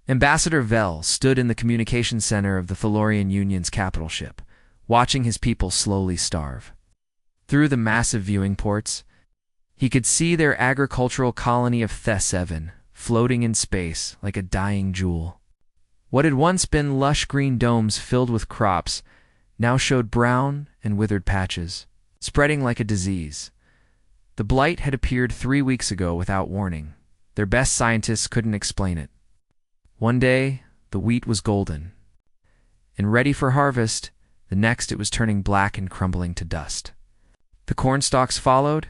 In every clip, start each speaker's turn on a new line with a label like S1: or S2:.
S1: Ambassador Vel stood in the communications center of the Thalorian Union's capital ship, watching his people slowly starve. Through the massive viewing ports, he could see their agricultural colony of Thess-7 floating in space like a dying jewel. What had once been lush green domes filled with crops now showed brown and withered patches, spreading like a disease. The blight had appeared 3 weeks ago without warning. Their best scientists couldn't explain it. One day, the wheat was golden and ready for harvest. The next, it was turning black and crumbling to dust. The corn stalks followed,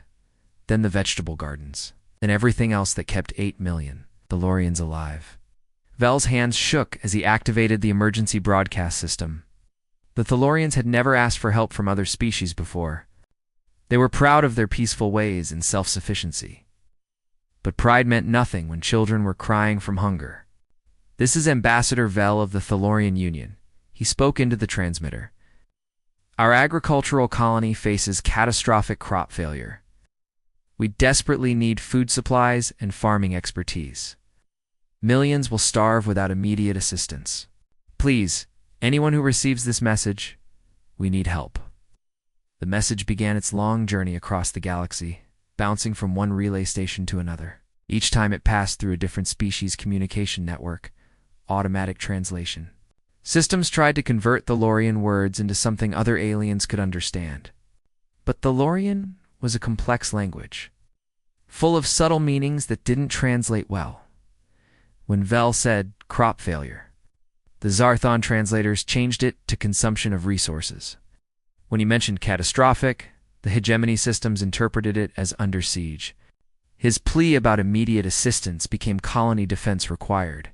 S1: then the vegetable gardens, then everything else that kept 8 million Thalorians alive. Vel's hands shook as he activated the emergency broadcast system. The Thalorians had never asked for help from other species before. They were proud of their peaceful ways and self-sufficiency. But pride meant nothing when children were crying from hunger. "This is Ambassador Vel of the Thalorian Union." He spoke into the transmitter. "Our agricultural colony faces catastrophic crop failure. We desperately need food supplies and farming expertise. Millions will starve without immediate assistance. Please, anyone who receives this message, we need help." The message began its long journey across the galaxy, bouncing from one relay station to another. Each time it passed through a different species communication network. Automatic translation. Systems tried to convert Thalorian words into something other aliens could understand. But Thalorian was a complex language, full of subtle meanings that didn't translate well. When Vel said crop failure, the Zarthon translators changed it to consumption of resources. When he mentioned catastrophic, the hegemony systems interpreted it as under siege. His plea about immediate assistance became colony defense required.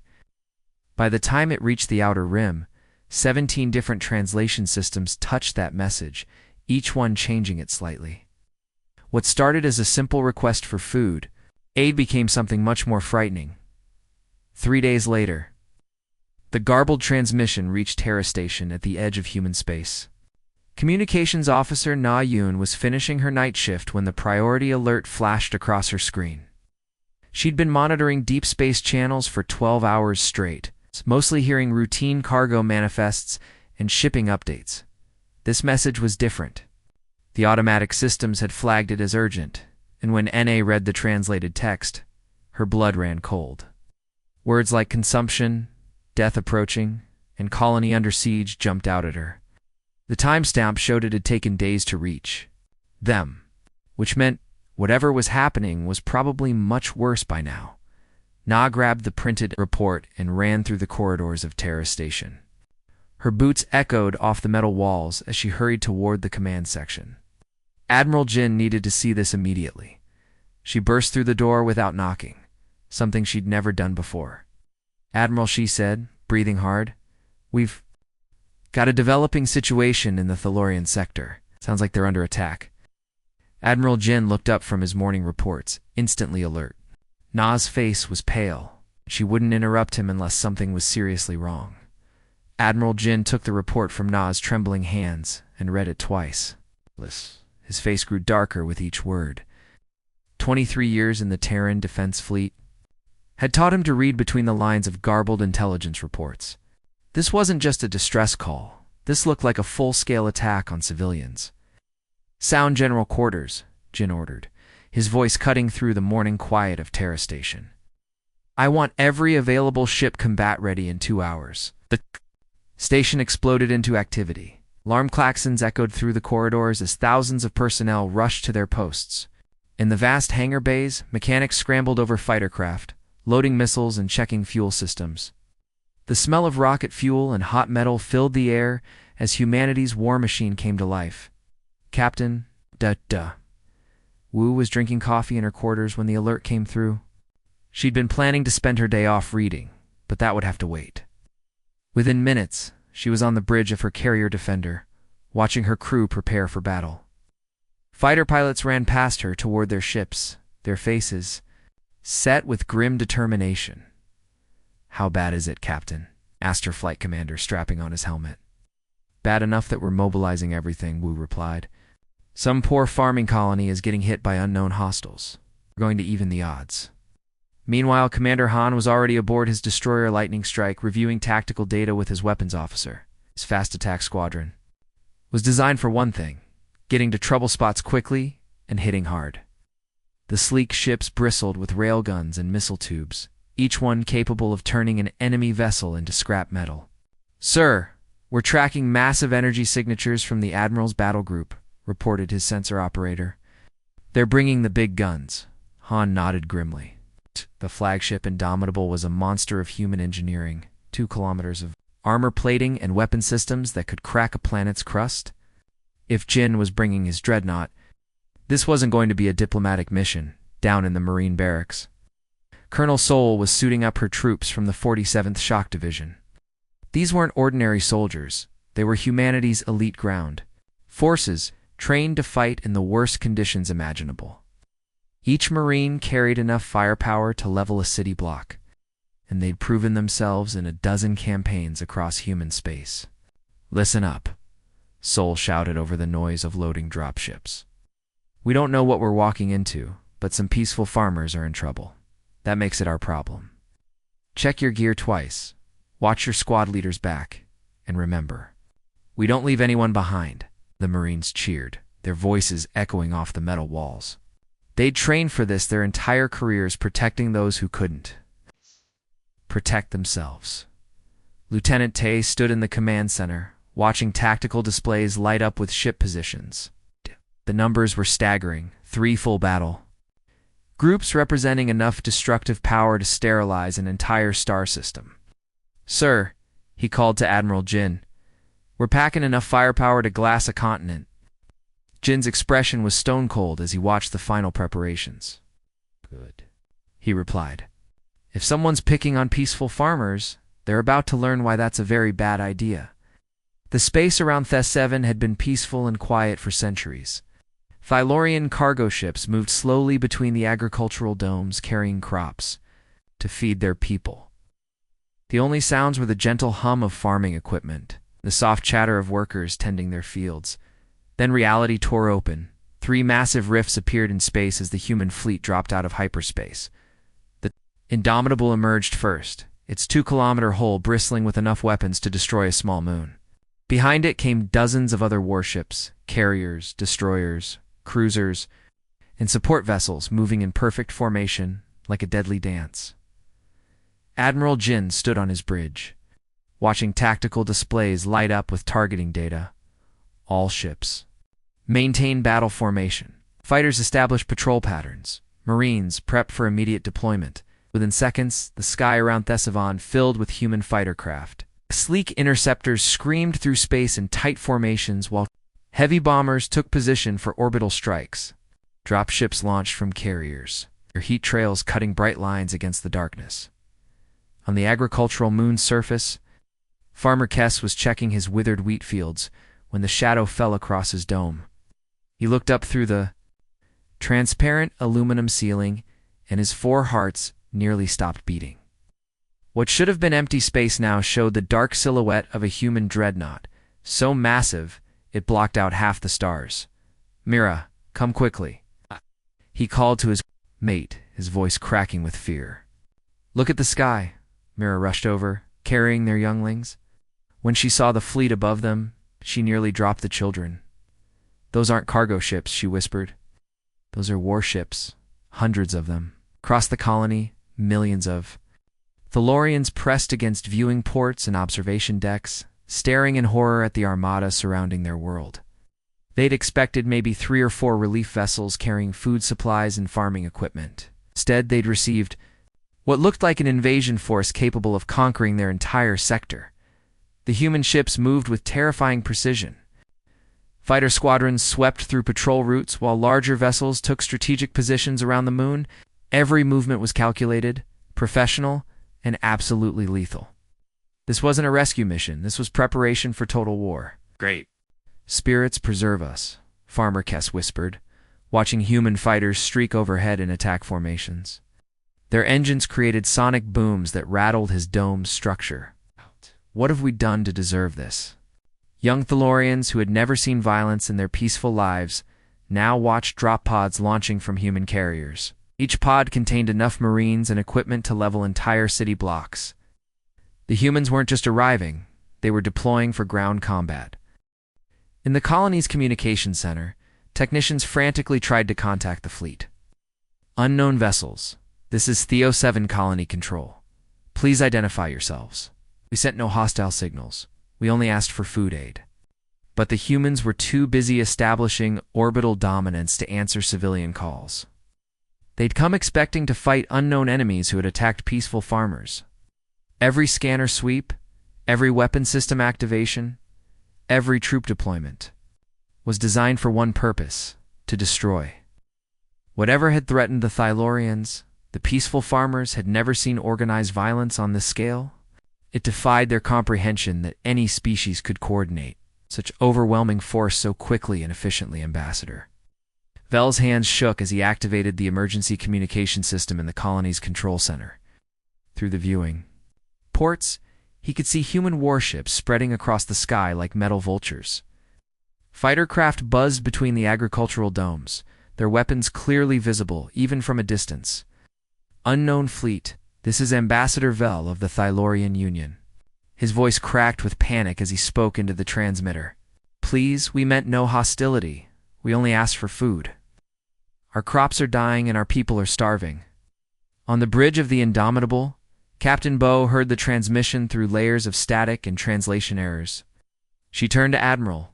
S1: By the time it reached the Outer Rim, 17 different translation systems touched that message, each one changing it slightly. What started as a simple request for food, aid became something much more frightening. 3 days later, the garbled transmission reached Terra Station at the edge of human space. Communications officer Na Yun was finishing her night shift when the priority alert flashed across her screen. She'd been monitoring deep space channels for 12 hours straight, mostly hearing routine cargo manifests and shipping updates. This message was different. The automatic systems had flagged it as urgent, and when NA read the translated text, her blood ran cold. Words like consumption, death approaching, and colony under siege jumped out at her. The timestamp showed it had taken days to reach them, which meant whatever was happening was probably much worse by now. Na grabbed the printed report and ran through the corridors of Terra Station. Her boots echoed off the metal walls as she hurried toward the command section. Admiral Jin needed to see this immediately. She burst through the door without knocking, something she'd never done before. "Admiral," she said, breathing hard, "We've got a developing situation in the Thalorian sector. Sounds like they're under attack." Admiral Jin looked up from his morning reports, instantly alert. Na's face was pale. She wouldn't interrupt him unless something was seriously wrong. Admiral Jin took the report from Na's trembling hands and read it twice. His face grew darker with each word. 23 years in the Terran Defense Fleet had taught him to read between the lines of garbled intelligence reports. This wasn't just a distress call. This looked like a full-scale attack on civilians. "Sound General Quarters," Jin ordered, his voice cutting through the morning quiet of Terra Station. "I want every available ship combat-ready in 2 hours." The station exploded into activity. Alarm klaxons echoed through the corridors as thousands of personnel rushed to their posts. In the vast hangar bays, mechanics scrambled over fighter craft, loading missiles and checking fuel systems. The smell of rocket fuel and hot metal filled the air as humanity's war machine came to life. Captain, Wu was drinking coffee in her quarters when the alert came through. She'd been planning to spend her day off reading, but that would have to wait. Within minutes, she was on the bridge of her carrier defender, watching her crew prepare for battle. Fighter pilots ran past her toward their ships, their faces set with grim determination. "How bad is it, Captain?" asked her flight commander, strapping on his helmet. "Bad enough that we're mobilizing everything," Wu replied. "Some poor farming colony is getting hit by unknown hostiles. We're going to even the odds." Meanwhile, Commander Han was already aboard his destroyer Lightning Strike, reviewing tactical data with his weapons officer. His fast attack squadron was designed for one thing: getting to trouble spots quickly and hitting hard. The sleek ships bristled with railguns and missile tubes, each one capable of turning an enemy vessel into scrap metal. "Sir, we're tracking massive energy signatures from the Admiral's battle group," reported his sensor operator. "They're bringing the big guns." Han nodded grimly. The flagship Indomitable was a monster of human engineering, 2 kilometers of armor plating and weapon systems that could crack a planet's crust. If Jin was bringing his dreadnought, this wasn't going to be a diplomatic mission down in the Marine barracks. Colonel Sol was suiting up her troops from the 47th Shock Division. These weren't ordinary soldiers. They were humanity's elite ground forces, trained to fight in the worst conditions imaginable. Each Marine carried enough firepower to level a city block, and they'd proven themselves in a dozen campaigns across human space. "Listen up," Sol shouted over the noise of loading dropships. "We don't know what we're walking into, but some peaceful farmers are in trouble. That makes it our problem. Check your gear twice, watch your squad leader's back, and remember, we don't leave anyone behind." The Marines cheered, their voices echoing off the metal walls. They'd trained for this their entire careers, protecting those who couldn't protect themselves. Lieutenant Tay stood in the command center, watching tactical displays light up with ship positions. The numbers were staggering: 3 full battle groups representing enough destructive power to sterilize an entire star system. "Sir," he called to Admiral Jin, "we're packing enough firepower to glass a continent." Jin's expression was stone cold as he watched the final preparations. "Good," he replied. "If someone's picking on peaceful farmers, they're about to learn why that's a very bad idea." The space around Thes-7 had been peaceful and quiet for centuries. Thylorian cargo ships moved slowly between the agricultural domes, carrying crops to feed their people. The only sounds were the gentle hum of farming equipment, the soft chatter of workers tending their fields. Then reality tore open. 3 massive rifts appeared in space as the human fleet dropped out of hyperspace. The Indomitable emerged first, its 2-kilometer hull bristling with enough weapons to destroy a small moon. Behind it came dozens of other warships, carriers, destroyers, cruisers, and support vessels moving in perfect formation like a deadly dance. Admiral Jin stood on his bridge, watching tactical displays light up with targeting data. All ships maintain battle formation. Fighters establish patrol patterns. Marines prep for immediate deployment. Within seconds, the sky around Thesavon filled with human fighter craft. Sleek interceptors screamed through space in tight formations while heavy bombers took position for orbital strikes. Dropships launched from carriers, their heat trails cutting bright lines against the darkness. On the agricultural moon's surface, Farmer Kess was checking his withered wheat fields when the shadow fell across his dome. He looked up through the transparent aluminum ceiling, and his 4 hearts nearly stopped beating. What should have been empty space now showed the dark silhouette of a human dreadnought, so massive it blocked out half the stars. "Mira, come quickly," he called to his mate, his voice cracking with fear. "Look at the sky." Mira rushed over, carrying their younglings. When she saw the fleet above them, she nearly dropped the children. "Those aren't cargo ships," she whispered. "Those are warships, hundreds of them. Across the colony, millions of." Thalorians pressed against viewing ports and observation decks, staring in horror at the armada surrounding their world. They'd expected maybe 3 or 4 relief vessels carrying food supplies and farming equipment. Instead, they'd received what looked like an invasion force capable of conquering their entire sector. The human ships moved with terrifying precision. Fighter squadrons swept through patrol routes while larger vessels took strategic positions around the moon. Every movement was calculated, professional, and absolutely lethal. This wasn't a rescue mission. This was preparation for total war.
S2: "Great.
S1: "Spirits preserve us," Farmer Kess whispered, watching human fighters streak overhead in attack formations. Their engines created sonic booms that rattled his dome's structure. What have we done to deserve this? Young Thalorians who had never seen violence in their peaceful lives now watched drop pods launching from human carriers. Each pod contained enough Marines and equipment to level entire city blocks. The humans weren't just arriving, they were deploying for ground combat. In the colony's communication center, technicians frantically tried to contact the fleet. Unknown vessels. This is Theo 7 Colony Control. Please identify yourselves. We sent no hostile signals. We only asked for food aid. But the humans were too busy establishing orbital dominance to answer civilian calls. They'd come expecting to fight unknown enemies who had attacked peaceful farmers. Every scanner sweep, every weapon system activation, every troop deployment was designed for one purpose: to destroy. Whatever had threatened the Thylorians, the peaceful farmers had never seen organized violence on this scale. It defied their comprehension that any species could coordinate such overwhelming force so quickly and efficiently, Ambassador. Vel's hands shook as he activated the emergency communication system in the colony's control center. Through the viewing ports, he could see human warships spreading across the sky like metal vultures. Fighter craft buzzed between the agricultural domes, their weapons clearly visible even from a distance. Unknown fleet, this is Ambassador Vel of the Thylorian Union. His voice cracked with panic as he spoke into the transmitter. Please, we meant no hostility. We only asked for food. Our crops are dying and our people are starving. On the bridge of the Indomitable, Captain Bo heard the transmission through layers of static and translation errors. She turned to Admiral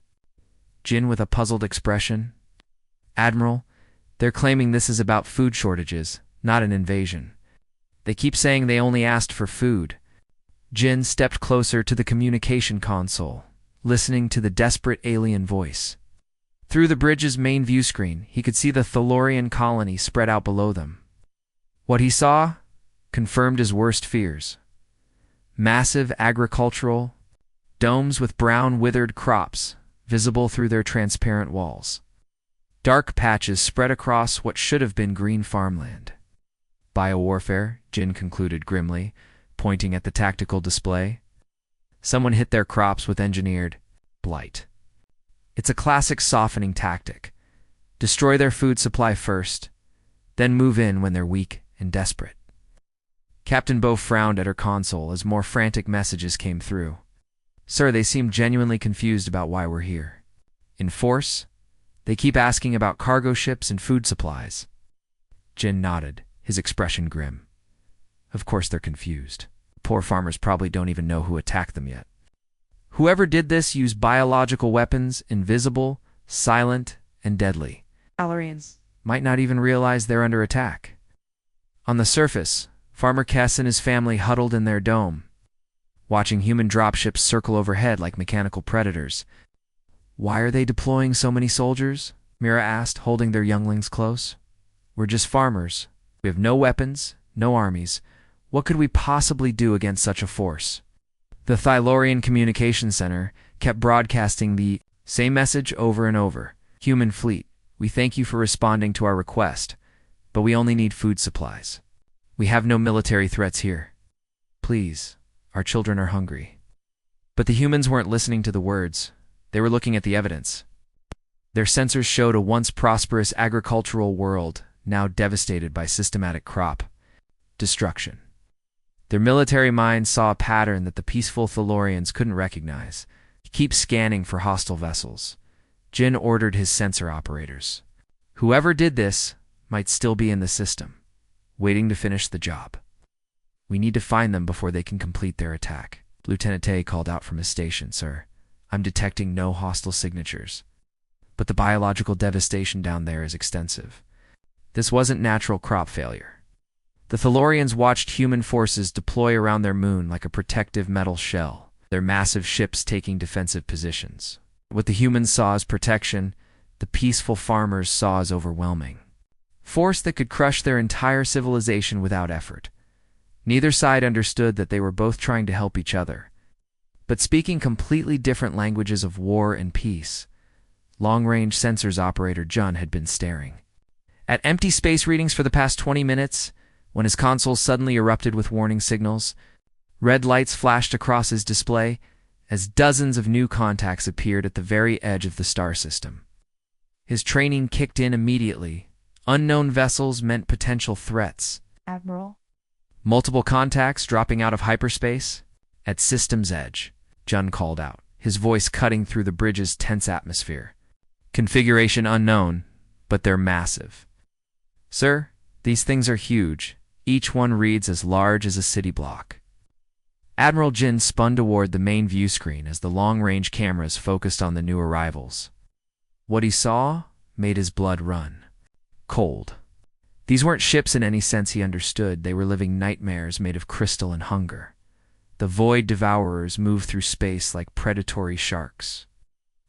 S1: Jin with a puzzled expression. Admiral, they're claiming this is about food shortages, not an invasion. They keep saying they only asked for food. Jin stepped closer to the communication console, listening to the desperate alien voice. Through the bridge's main view screen, he could see the Thylorian colony spread out below them. What he saw confirmed his worst fears. Massive agricultural domes with brown, withered crops visible through their transparent walls. Dark patches spread across what should have been green farmland. Biowarfare, Jin concluded grimly, pointing at the tactical display. Someone hit their crops with engineered blight. It's a classic softening tactic. Destroy their food supply first, then move in when they're weak and desperate. Captain Bo frowned at her console as more frantic messages came through. Sir, they seem genuinely confused about why we're here. In force, they keep asking about cargo ships and food supplies. Jin nodded, his expression grim. Of course they're confused. Poor farmers probably don't even know who attacked them yet. Whoever did this used biological weapons, invisible, silent, and deadly.
S2: Valerians
S1: might not even realize they're under attack. On the surface, Farmer Kess and his family huddled in their dome, watching human dropships circle overhead like mechanical predators. Why are they deploying so many soldiers? Mira asked, holding their younglings close. We're just farmers. We have no weapons, no armies. What could we possibly do against such a force? The Thylorian Communication Center kept broadcasting the same message over and over. Human fleet, we thank you for responding to our request, but we only need food supplies. We have no military threats here. Please, our children are hungry. But the humans weren't listening to the words. They were looking at the evidence. Their sensors showed a once prosperous agricultural world now devastated by systematic crop destruction. Their military minds saw a pattern that the peaceful Thylorians couldn't recognize. Keep scanning for hostile vessels. Jin ordered his sensor operators. Whoever did this might still be in the system, waiting to finish the job. We need to find them before they can complete their attack. Lieutenant Tay called out from his station. Sir, I'm detecting no hostile signatures, but the biological devastation down there is extensive. This wasn't natural crop failure. The Thylorians watched human forces deploy around their moon like a protective metal shell, their massive ships taking defensive positions. What the humans saw as protection, the peaceful farmers saw as overwhelming force that could crush their entire civilization without effort. Neither side understood that they were both trying to help each other, but speaking completely different languages of war and peace. Long-range sensors operator Jun had been staring at empty space readings for the past 20 minutes when his console suddenly erupted with warning signals. Red lights flashed across his display as dozens of new contacts appeared at the very edge of the star system. His training kicked in immediately, Unknown vessels meant potential threats.
S2: Admiral.
S1: Multiple contacts dropping out of hyperspace? At system's edge, Jun called out, his voice cutting through the bridge's tense atmosphere. Configuration unknown, but they're massive. Sir, these things are huge. Each one reads as large as a city block. Admiral Jin spun toward the main view screen as the long-range cameras focused on the new arrivals. What he saw made his blood run cold. These weren't ships in any sense he understood. They were living nightmares made of crystal and hunger. The void devourers moved through space like predatory sharks,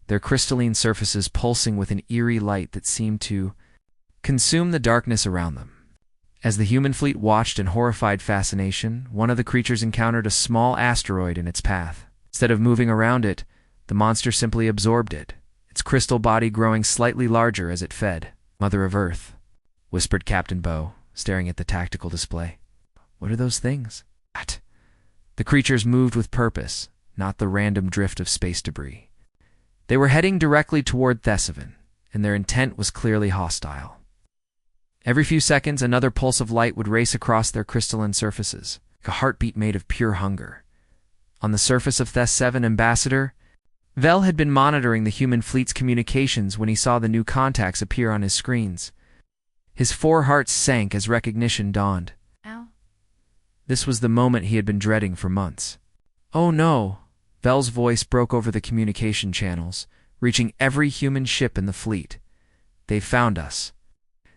S1: their crystalline surfaces pulsing with an eerie light that seemed to consume the darkness around them. As the human fleet watched in horrified fascination, one of the creatures encountered a small asteroid in its path. Instead of moving around it, the monster simply absorbed it, its crystal body growing slightly larger as it fed. Mother of Earth, whispered Captain Bow, staring at the tactical display. What are those things? What? The creatures moved with purpose, not the random drift of space debris. They were heading directly toward Theseven, and their intent was clearly hostile. Every few seconds, another pulse of light would race across their crystalline surfaces, like a heartbeat made of pure hunger. On the surface of Theseven Ambassador, Vel had been monitoring the human fleet's communications when he saw the new contacts appear on his screens. His 4 hearts sank as recognition dawned.
S2: Ow.
S1: This was the moment he had been dreading for months. Oh no! Vel's voice broke over the communication channels, reaching every human ship in the fleet. They found us.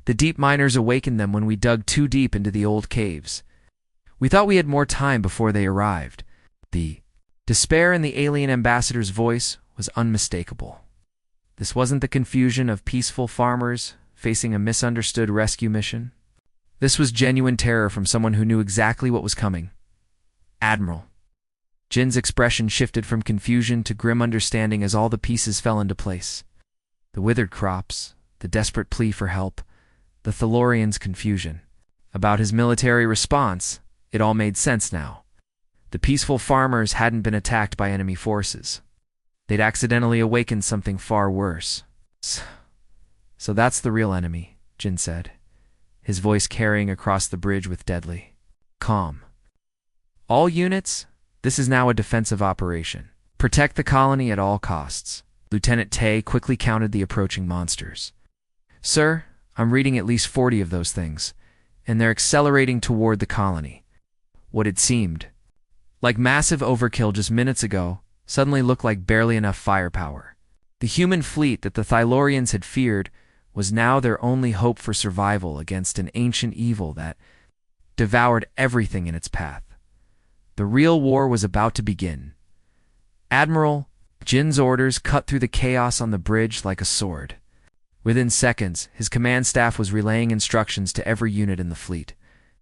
S1: The deep miners awakened them when we dug too deep into the old caves. We thought we had more time before they arrived. The despair in the alien ambassador's voice was unmistakable. This wasn't the confusion of peaceful farmers facing a misunderstood rescue mission. This was genuine terror from someone who knew exactly what was coming. Admiral. Jin's expression shifted from confusion to grim understanding as all the pieces fell into place. The withered crops, the desperate plea for help, the Thalorian's confusion. About his military response, it all made sense now. The peaceful farmers hadn't been attacked by enemy forces. They'd accidentally awakened something far worse. So that's the real enemy, Jin said, his voice carrying across the bridge with deadly calm. All units, this is now a defensive operation. Protect the colony at all costs. Lieutenant Tay quickly counted the approaching monsters. Sir, I'm reading at least 40 of those things, and they're accelerating toward the colony. What it seemed like massive overkill just minutes ago suddenly looked like barely enough firepower. The human fleet that the Thalorians had feared was now their only hope for survival against an ancient evil that devoured everything in its path. The real war was about to begin. Admiral, Jin's orders cut through the chaos on the bridge like a sword. Within seconds, his command staff was relaying instructions to every unit in the fleet.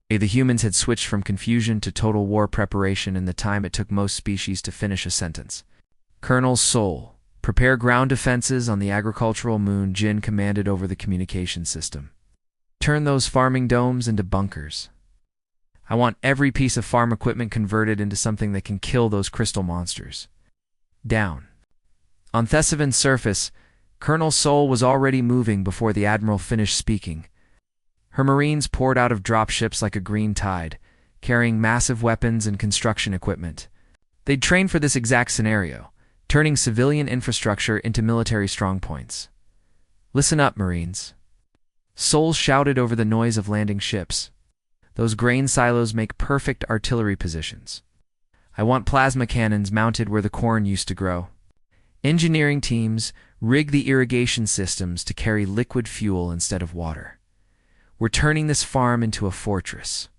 S1: The humans had switched from confusion to total war preparation in the time it took most species to finish a sentence. Colonel Sol, prepare ground defenses on the agricultural moon. Jin commanded over the communication system. Turn those farming domes into bunkers. I want every piece of farm equipment converted into something that can kill those crystal monsters. Down. On Theseven's surface, Colonel Sol was already moving before the Admiral finished speaking. Her Marines poured out of dropships like a green tide, carrying massive weapons and construction equipment. They'd trained for this exact scenario, turning civilian infrastructure into military strongpoints. Listen up, Marines. Sol shouted over the noise of landing ships. Those grain silos make perfect artillery positions. I want plasma cannons mounted where the corn used to grow. Engineering teams rig the irrigation systems to carry liquid fuel instead of water. We're turning this farm into a fortress.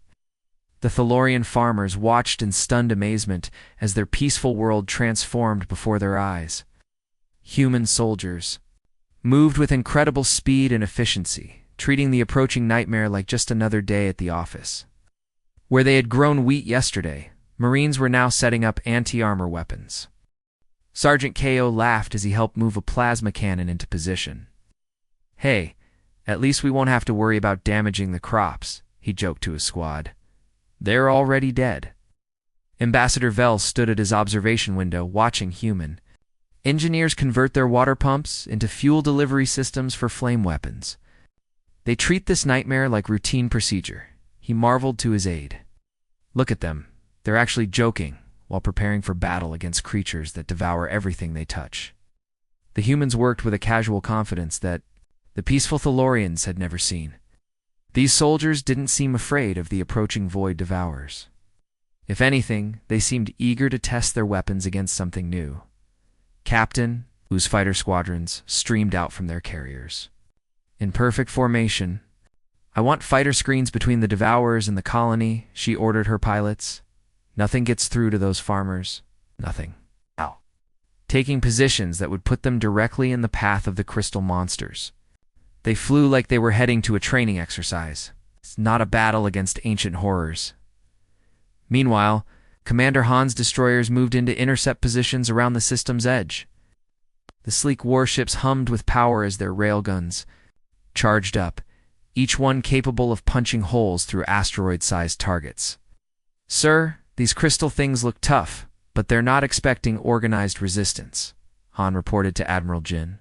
S1: The Thalorian farmers watched in stunned amazement as their peaceful world transformed before their eyes. Human soldiers moved with incredible speed and efficiency, treating the approaching nightmare like just another day at the office. Where they had grown wheat yesterday, Marines were now setting up anti-armor weapons. Sergeant Ko laughed as he helped move a plasma cannon into position. Hey, at least we won't have to worry about damaging the crops, he joked to his squad. They're already dead. Ambassador Vel stood at his observation window, watching human. Engineers convert their water pumps into fuel delivery systems for flame weapons. They treat this nightmare like routine procedure. He marveled to his aide. Look at them. They're actually joking while preparing for battle against creatures that devour everything they touch. The humans worked with a casual confidence that the peaceful Thalorians had never seen. These soldiers didn't seem afraid of the approaching void devourers. If anything, they seemed eager to test their weapons against something new. Captain, whose fighter squadrons streamed out from their carriers. In perfect formation, "I want fighter screens between the devourers and the colony," she ordered her pilots. "Nothing gets through to those farmers. Nothing." Ow. Taking positions that would put them directly in the path of the crystal monsters. They flew like they were heading to a training exercise. It's not a battle against ancient horrors. Meanwhile, Commander Han's destroyers moved into intercept positions around the system's edge. The sleek warships hummed with power as their railguns charged up, each one capable of punching holes through asteroid-sized targets. "Sir, these crystal things look tough, but they're not expecting organized resistance," Han reported to Admiral Jin.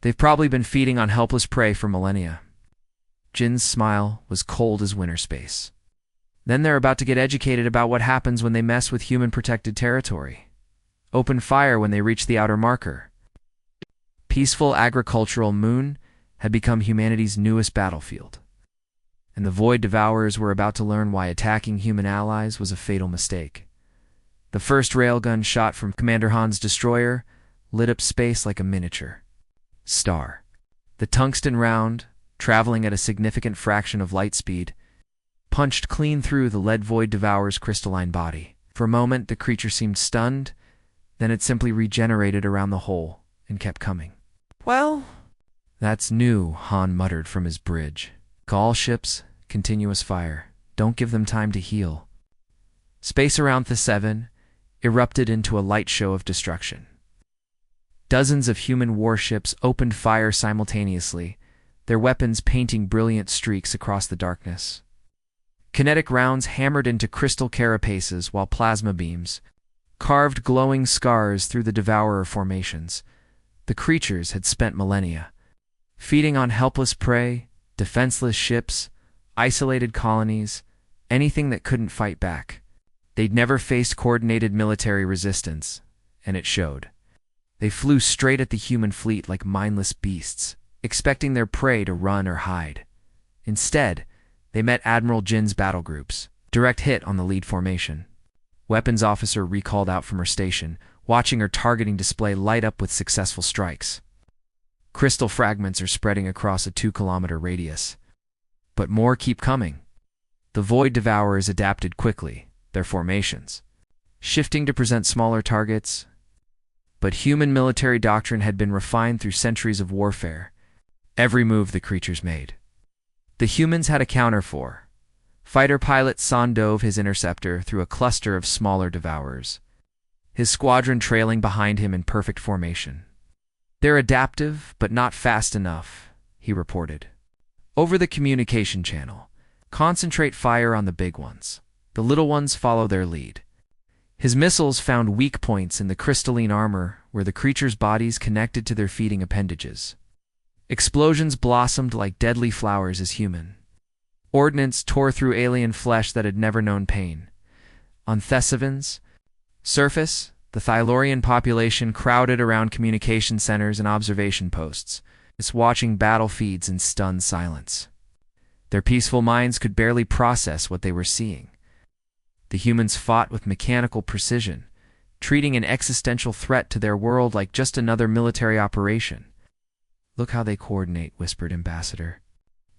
S1: "They've probably been feeding on helpless prey for millennia." Jin's smile was cold as winter space. "Then they're about to get educated about what happens when they mess with human-protected territory. Open fire when they reach the outer marker." Peaceful agricultural Moon had become humanity's newest battlefield. And the Void Devourers were about to learn why attacking human allies was a fatal mistake. The first railgun shot from Commander Han's destroyer lit up space like a miniature star. The tungsten round, traveling at a significant fraction of light speed, punched clean through the lead Void Devourer's crystalline body. For a moment, the creature seemed stunned, then it simply regenerated around the hole and kept coming. "Well, that's new," Han muttered from his bridge. "Call ships, continuous fire. Don't give them time to heal." Space around the 7 erupted into a light show of destruction. Dozens of human warships opened fire simultaneously, their weapons painting brilliant streaks across the darkness. Kinetic rounds hammered into crystal carapaces while plasma beams carved glowing scars through the devourer formations. The creatures had spent millennia feeding on helpless prey, defenseless ships, isolated colonies, anything that couldn't fight back. They'd never faced coordinated military resistance, and it showed. They flew straight at the human fleet like mindless beasts, expecting their prey to run or hide. Instead, they met Admiral Jin's battle groups, direct hit on the lead formation. Weapons officer recalled out from her station, watching her targeting display light up with successful strikes. Crystal fragments are spreading across a 2-kilometer radius. But more keep coming. The Void Devourers adapted quickly, their formations, shifting to present smaller targets. But human military doctrine had been refined through centuries of warfare. Every move the creatures made, the humans had a counter for. Fighter pilot San dove his interceptor through a cluster of smaller devourers, his squadron trailing behind him in perfect formation. "They're adaptive, but not fast enough," he reported. Over the communication channel, "Concentrate fire on the big ones. The little ones follow their lead." His missiles found weak points in the crystalline armor where the creatures' bodies connected to their feeding appendages. Explosions blossomed like deadly flowers as human. Ordnance tore through alien flesh that had never known pain. On Thesavin's surface, the Thylorian population crowded around communication centers and observation posts, watching battle feeds in stunned silence. Their peaceful minds could barely process what they were seeing. The humans fought with mechanical precision, treating an existential threat to their world like just another military operation. "Look how they coordinate," whispered Ambassador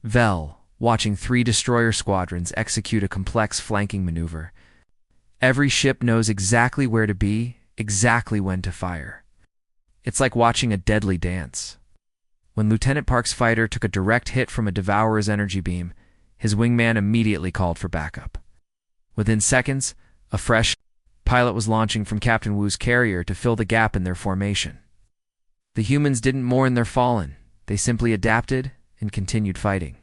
S1: Vel, watching 3 destroyer squadrons execute a complex flanking maneuver. Every ship knows exactly where to be, exactly when to fire. It's like watching a deadly dance. When Lieutenant Park's fighter took a direct hit from a devourer's energy beam, his wingman immediately called for backup. Within seconds, a fresh pilot was launching from Captain Wu's carrier to fill the gap in their formation. The humans didn't mourn their fallen. They simply adapted and continued fighting.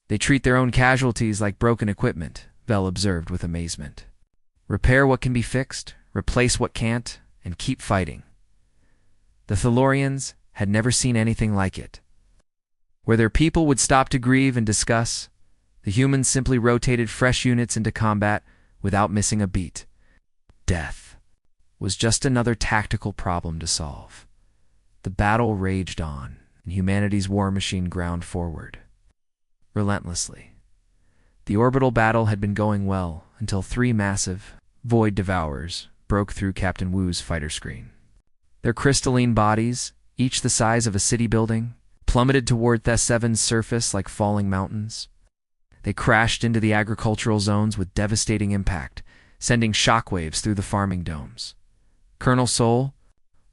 S1: "They treat their own casualties like broken equipment," Vel observed with amazement. "Repair what can be fixed, replace what can't, and keep fighting." The Thalorians had never seen anything like it. Where their people would stop to grieve and discuss, the humans simply rotated fresh units into combat without missing a beat. Death was just another tactical problem to solve. The battle raged on, and humanity's war machine ground forward relentlessly. The orbital battle had been going well until three massive void devourers broke through Captain Wu's fighter screen. Their crystalline bodies, each the size of a city building, plummeted toward Thess-7's surface like falling mountains. They crashed into the agricultural zones with devastating impact, sending shockwaves through the farming domes. Colonel Sol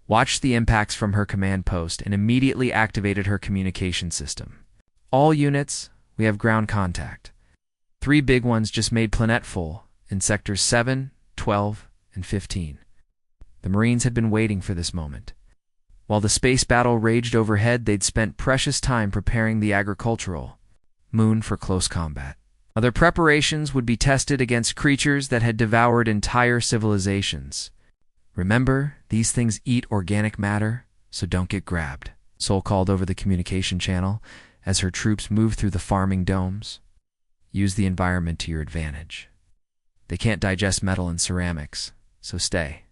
S1: watched the impacts from her command post and immediately activated her communication system. All units, we have ground contact. 3 big ones just made planetful in sectors 7, 12, and 15. The Marines had been waiting for this moment. While the space battle raged overhead, they'd spent precious time preparing the agricultural moon for close combat. Other preparations would be tested against creatures that had devoured entire civilizations. Remember, these things eat organic matter, so don't get grabbed, Sol called over the communication channel as her troops moved through the farming domes. Use the environment to your advantage. They can't digest metal and ceramics, so stay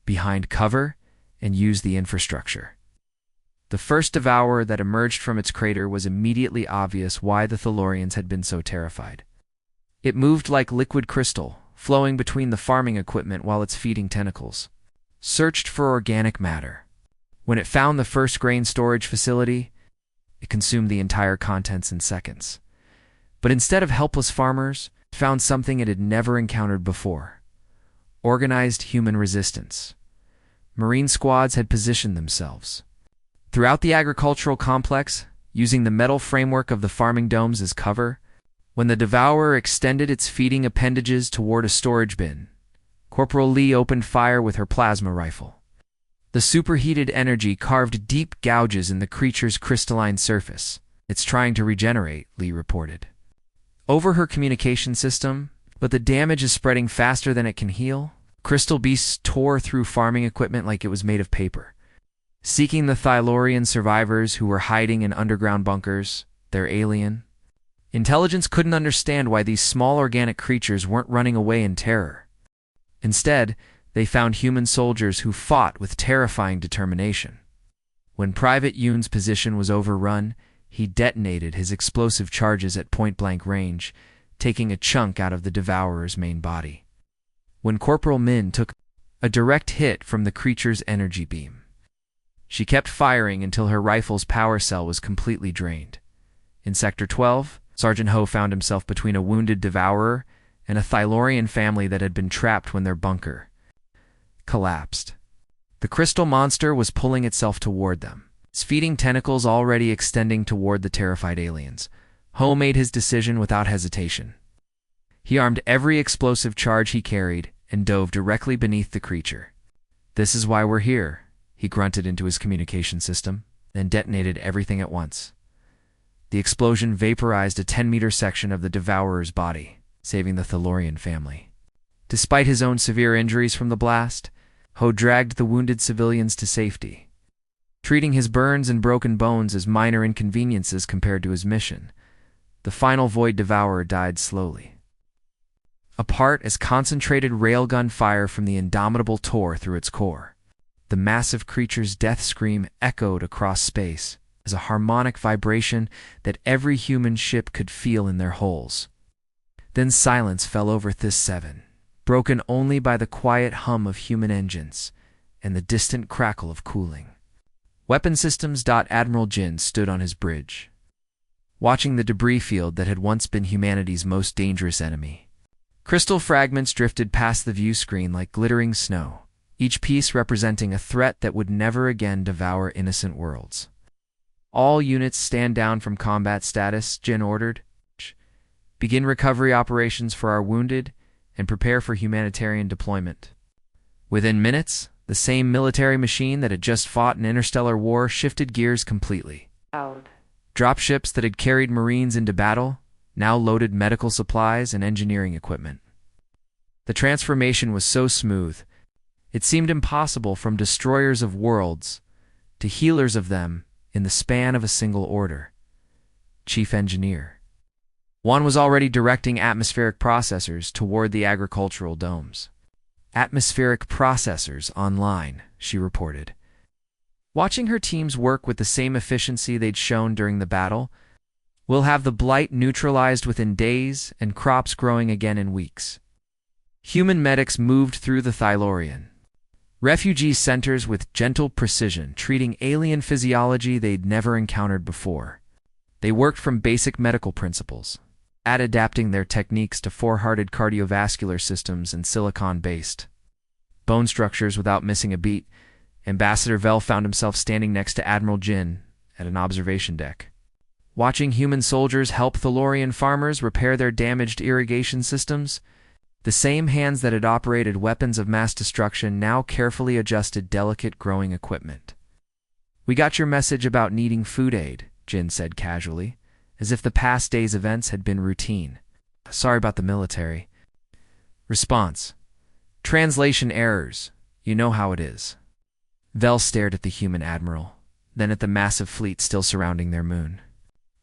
S1: behind cover and use the infrastructure. The first devourer that emerged from its crater was immediately obvious why the Thalorians had been so terrified. It moved like liquid crystal, flowing between the farming equipment while its feeding tentacles searched for organic matter. When it found the first grain storage facility, it consumed the entire contents in seconds. But instead of helpless farmers, it found something it had never encountered before: organized human resistance. Marine squads had positioned themselves throughout the agricultural complex, using the metal framework of the farming domes as cover. When the devourer extended its feeding appendages toward a storage bin, Corporal Lee opened fire with her plasma rifle. The superheated energy carved deep gouges in the creature's crystalline surface. It's trying to regenerate, Lee reported over her communication system, but the damage is spreading faster than it can heal. Crystal beasts tore through farming equipment like it was made of paper, seeking the Thalorian survivors who were hiding in underground bunkers. Their alien intelligence couldn't understand why these small organic creatures weren't running away in terror. Instead, they found human soldiers who fought with terrifying determination. When Private Yoon's position was overrun, he detonated his explosive charges at point-blank range, taking a chunk out of the Devourer's main body. When Corporal Min took a direct hit from the creature's energy beam, she kept firing until her rifle's power cell was completely drained. In Sector 12, Sergeant Ho found himself between a wounded Devourer and a Thalorian family that had been trapped when their bunker collapsed. The crystal monster was pulling itself toward them, its feeding tentacles already extending toward the terrified aliens. Ho made his decision without hesitation. He armed every explosive charge he carried and dove directly beneath the creature. "This is why we're here," he grunted into his communication system, then detonated everything at once. The explosion vaporized a 10-meter section of the Devourer's body, saving the Thalorian family. Despite his own severe injuries from the blast, Ho dragged the wounded civilians to safety, treating his burns and broken bones as minor inconveniences compared to his mission. The final Void Devourer died slowly, apart as concentrated railgun fire from the Indomitable tore through its core. The massive creature's death scream echoed across space as a harmonic vibration that every human ship could feel in their hulls. Then silence fell over Thess-7, broken only by the quiet hum of human engines and the distant crackle of cooling. Weapon Systems. Admiral Jin stood on his bridge, watching the debris field that had once been humanity's most dangerous enemy. Crystal fragments drifted past the view screen like glittering snow, each piece representing a threat that would never again devour innocent worlds. "All units stand down from combat status," Jin ordered. "Begin recovery operations for our wounded and prepare for humanitarian deployment." Within minutes, the same military machine that had just fought an interstellar war shifted gears completely. Dropships that had carried Marines into battle now loaded medical supplies and engineering equipment. The transformation was so smooth, it seemed impossible, from destroyers of worlds to healers of them in the span of a single order. chief engineer. One was already directing atmospheric processors toward the agricultural domes. Atmospheric processors online, she reported. Watching her teams work with the same efficiency they'd shown during the battle, we'll have the blight neutralized within days and crops growing again in weeks. Human medics moved through the Thylorian refugee centers with gentle precision, treating alien physiology they'd never encountered before. They worked from basic medical principles, adapting their techniques to four-hearted cardiovascular systems and silicon-based bone structures without missing a beat. Ambassador Vel found himself standing next to Admiral Jin at an observation deck, watching human soldiers help Thalorian farmers repair their damaged irrigation systems. The same hands that had operated weapons of mass destruction now carefully adjusted delicate growing equipment. "We got your message about needing food aid," Jin said casually, as if the past day's events had been routine. "Sorry about the military." Response: "Translation errors. You know how it is." Vel stared at the human admiral, then at the massive fleet still surrounding their moon.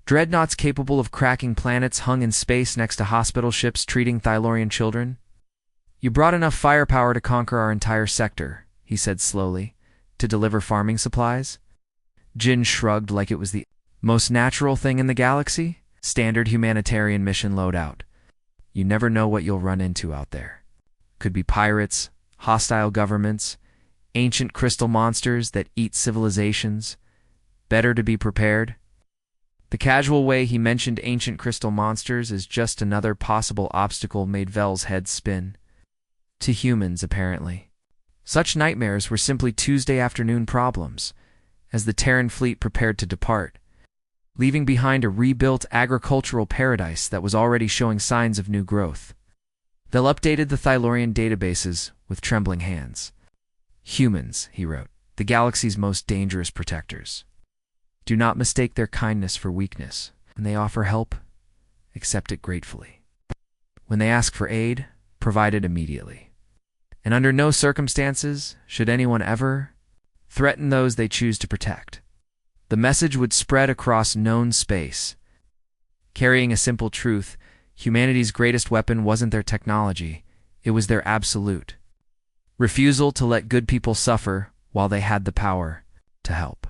S1: Dreadnoughts capable of cracking planets hung in space next to hospital ships treating Thylorian children. "You brought enough firepower to conquer our entire sector," he said slowly, "to deliver farming supplies?" Jin shrugged like it was the most natural thing in the galaxy. "Standard humanitarian mission loadout. You never know what you'll run into out there. Could be pirates, hostile governments, ancient crystal monsters that eat civilizations. Better to be prepared." The casual way he mentioned ancient crystal monsters as just another possible obstacle made Vel's head spin. To humans, apparently, such nightmares were simply Tuesday afternoon problems, as the Terran fleet prepared to depart, leaving behind a rebuilt agricultural paradise that was already showing signs of new growth. Vel updated the Thylorian databases with trembling hands. "Humans," he wrote, "the galaxy's most dangerous protectors. Do not mistake their kindness for weakness. When they offer help, accept it gratefully. When they ask for aid, provide it immediately. And under no circumstances should anyone ever threaten those they choose to protect." The message would spread across known space, carrying a simple truth: humanity's greatest weapon wasn't their technology, it was their absolute refusal to let good people suffer while they had the power to help.